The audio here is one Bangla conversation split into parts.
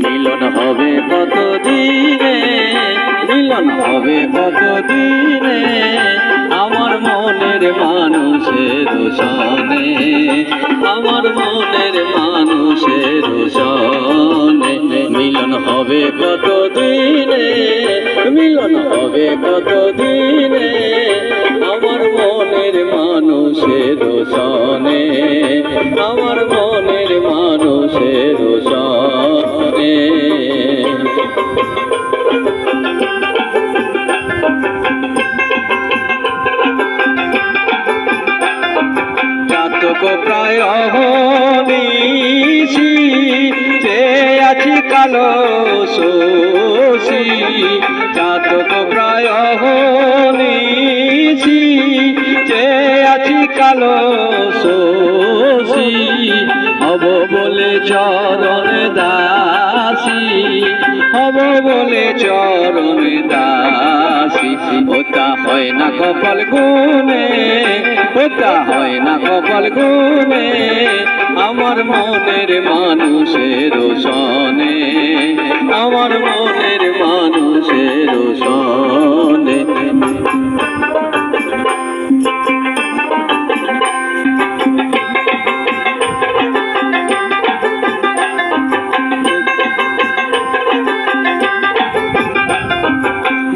মিলন হবে কতদিনে, মিলন হবে কতদিনে আমার মনের মানুষের সনে, আমার মনের মানুষের সনে। মিলন হবে কতদিনে, মিলন হবে কতদিনে আমার মনের মানুষের সনে, আমার মনের মানুষের সনে। জাতক প্রায় অহনিশি আছি কালো শোষী, জাতক প্রায় অহনিশি আছি কালো শোষী। হব বলে চরণ দাসী, হব বলে চরণ দাসী। ওটা হয় না কপাল গুনে, ওটা হয় না কপাল গুনে আমার মনের মানুষের সনে, আমার মনের মানুষের সনে।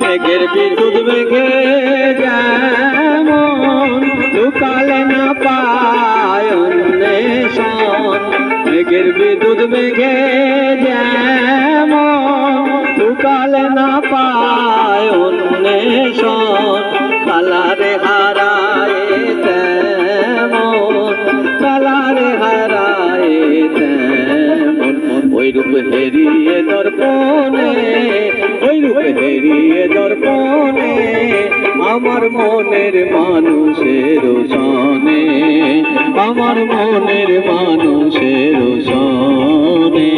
মেঘের বিদ্যুৎ মেঘে যেমন লুকালে না পায় অন্বেষণ, মেঘের বিদ্যুৎ মেঘে যেমন লুকালে না পায় অন্বেষণ। কালারে হারায় তেমন, কালারে হারায় তেমন ওই রূপ হেরিয়ে দর্পণে, ওই রূপ হেরিয়ে দর্পণে আমার মনের মানুষের সনে, আমার মনের মানুষের সনে।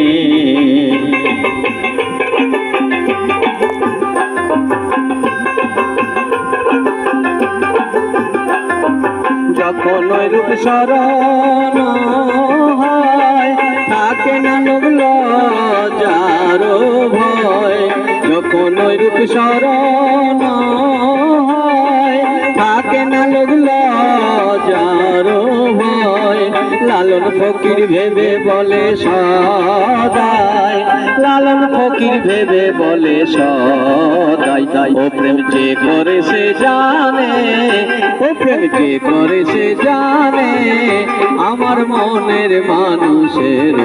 যখন ওই রূপ স্মরণ হয় থাকে না লোক লজ্জার ভয়, যখন ওই রূপ স্মরণ হয় থাকে না লোক লজ্জার ভয়। লালন ফকির ভেবে বলে সদাই, লালন ফকির ভেবে বলে সদাই। ও প্রেম যে করে সে জানে, ও প্রেম যে করে সে জানে আমার মনের মানুষের